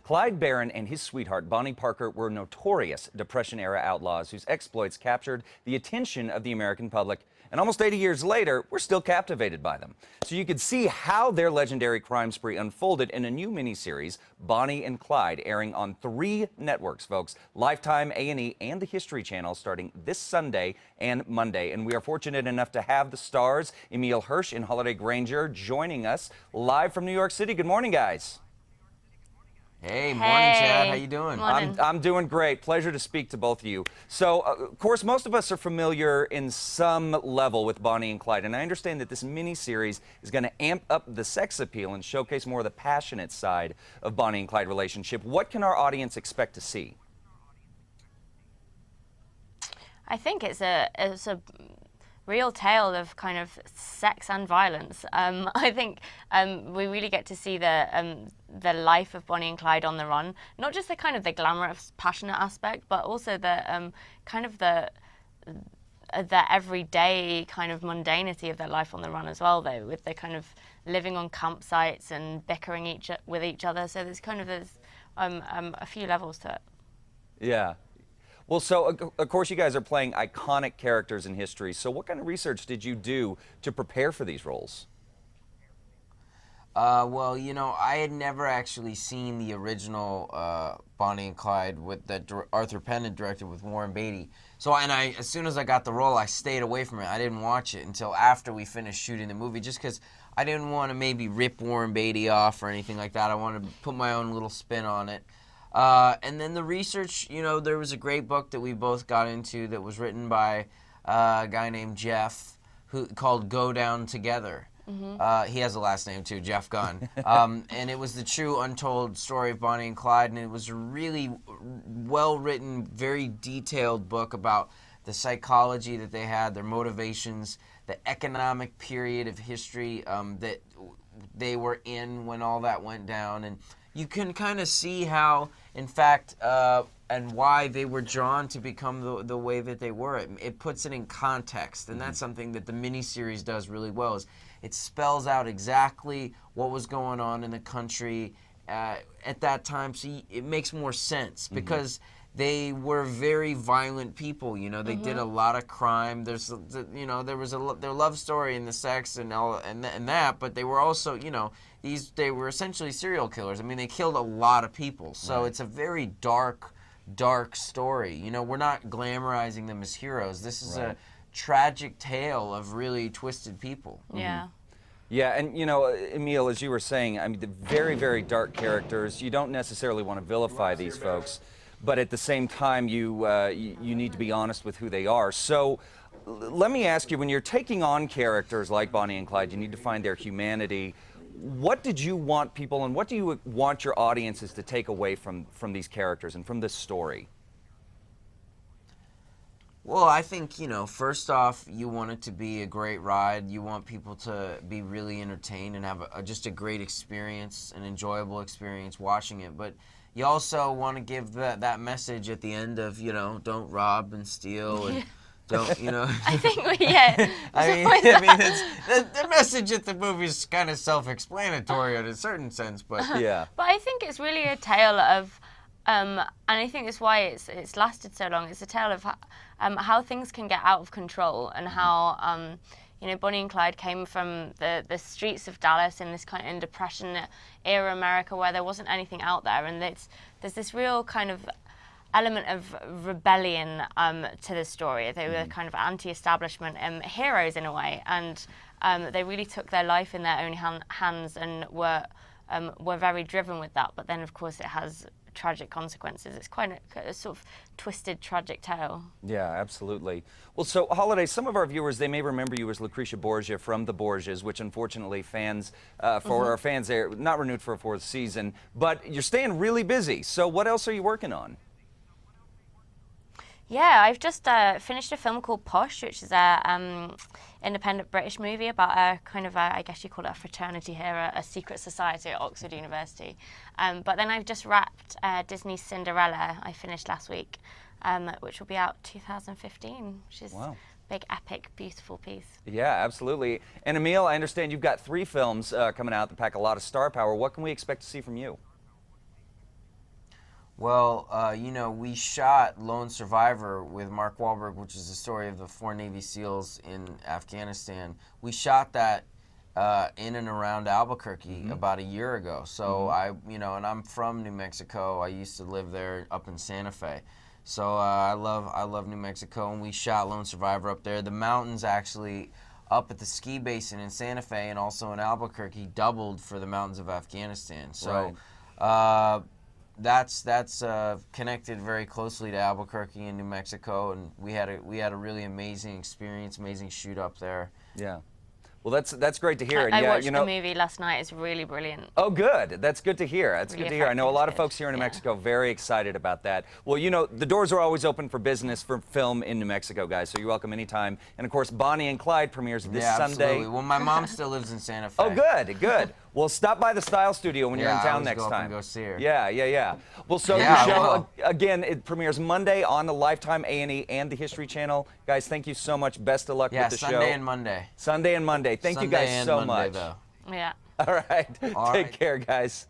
Clyde Barron and his sweetheart, Bonnie Parker, were notorious Depression-era outlaws whose exploits captured the attention of the American public. And almost 80 years later, we're still captivated by them. So you could see how their legendary crime spree unfolded in a new miniseries, Bonnie and Clyde, airing on 3 networks, folks: Lifetime, A&E, and the History Channel, starting this Sunday and Monday. And we are fortunate enough to have the stars, Emile Hirsch and Holiday Granger, joining us live from New York City. Good morning, guys. Hey, morning, Chad. How you doing? I'm doing great. Pleasure to speak to both of you. So, of course, most of us are familiar in some level with Bonnie and Clyde, and I understand that this mini-series is going to amp up the sex appeal and showcase more of the passionate side of Bonnie and Clyde relationship. What can our audience expect to see? I think it's a real tale of kind of sex and violence. I think we really get to see the life of Bonnie and Clyde on the run, not just the kind of the glamorous, passionate aspect, but also the kind of the everyday kind of mundanity of their life on the run as well, though, with the kind of living on campsites and bickering with each other. So there's kind of a few levels to it. Yeah. Well, so, of course, you guys are playing iconic characters in history. So what kind of research did you do to prepare for these roles? Well, you know, I had never actually seen the original Bonnie and Clyde that Arthur Penn had directed with Warren Beatty. So, as soon as I got the role, I stayed away from it. I didn't watch it until after we finished shooting the movie, just because I didn't want to maybe rip Warren Beatty off or anything like that. I wanted to put my own little spin on it. And then the research, you know, there was a great book that we both got into that was written by a guy named Jeff, called Go Down Together. Mm-hmm. He has a last name too, Jeff Gunn. And it was the true untold story of Bonnie and Clyde, and it was a really well-written, very detailed book about the psychology that they had, their motivations, the economic period of history that they were in when all that went down. And you can kind of see how, in fact, and why they were drawn to become the way that they were. It puts it in context, and that's something that the miniseries does really well. Is it spells out exactly what was going on in the country at that time, so it makes more sense because they were very violent people. You know, they did a lot of crime. There's, you know, there was their love story and the sex and that, but they were also, you know, they were essentially serial killers. I mean, they killed a lot of people. So it's a very dark story. You know, we're not glamorizing them as heroes. This is a tragic tale of really twisted people. Yeah. Yeah, and you know, Emile, as you were saying, I mean, the very, very dark characters. You don't necessarily want to vilify these folks, but at the same time, you need to be honest with who they are. So, let me ask you: when you're taking on characters like Bonnie and Clyde, you need to find their humanity. What did you want people, and what do you want your audiences to take away from these characters and from this story? Well, I think, you know, first off, you want it to be a great ride. You want people to be really entertained and have just a great experience, an enjoyable experience watching it. But you also want to give that message at the end of, you know, don't rob and steal and don't, you know. I think yeah. I mean, the message at the movie is kind of self-explanatory in a certain sense, but yeah. But I think it's really a tale of, and I think that's why it's lasted so long. It's a tale of how things can get out of control and how you know, Bonnie and Clyde came from the streets of Dallas in this kind of Depression era America where there wasn't anything out there, and there's this real kind of element of rebellion to the story. They were kind of anti-establishment heroes in a way, and they really took their life in their own hands and were very driven with that. But then, of course, it has tragic consequences. It's quite a sort of twisted, tragic tale. Yeah, absolutely. Well, so Holiday, some of our viewers, they may remember you as Lucretia Borgia from The Borgias, which unfortunately fans, for our fans, they're not renewed for a 4th season, but you're staying really busy. So what else are you working on? Yeah, I've just finished a film called Posh, which is a independent British movie about a kind of I guess you call it a fraternity here, a secret society at Oxford University. But then I've just wrapped Disney's Cinderella. I finished last week, which will be out 2015, which is big, epic, beautiful piece. Yeah, absolutely. And Emile, I understand you've got 3 films coming out that pack a lot of star power. What can we expect to see from you? Well, you know, we shot Lone Survivor with Mark Wahlberg, which is the story of the 4 Navy SEALs in Afghanistan. We shot that in and around Albuquerque about a year ago. So you know, and I'm from New Mexico. I used to live there up in Santa Fe. So I love New Mexico, and we shot Lone Survivor up there. The mountains actually up at the ski basin in Santa Fe and also in Albuquerque doubled for the mountains of Afghanistan. So. That's connected very closely to Albuquerque in New Mexico, and we had a really amazing experience, amazing shoot up there. Yeah. Well, that's great to hear. I yeah, watched you know, the movie last night. It's really brilliant. Oh, good. That's good to hear. That's Really good to hear. I know a lot of effective, folks here in New yeah. Mexico very excited about that. Well, you know, the doors are always open for business for film in New Mexico, guys, so you're welcome anytime. And, of course, Bonnie and Clyde premieres this Yeah, Sunday. absolutely. Well, my mom still lives in Santa Fe. Oh, good, good. Well, stop by the Style Studio when you're in Yeah, I town always next go up time. and go see her. Yeah. Well, so Yeah, the I show, will. again, it premieres Monday on the Lifetime A&E and the History Channel. Guys, thank you so much. Best of luck Yeah, with the show. Sunday and Monday. Sunday and Monday. Thank you Sunday guys and so Monday, much. though. Yeah. All right. All Take right. care, guys.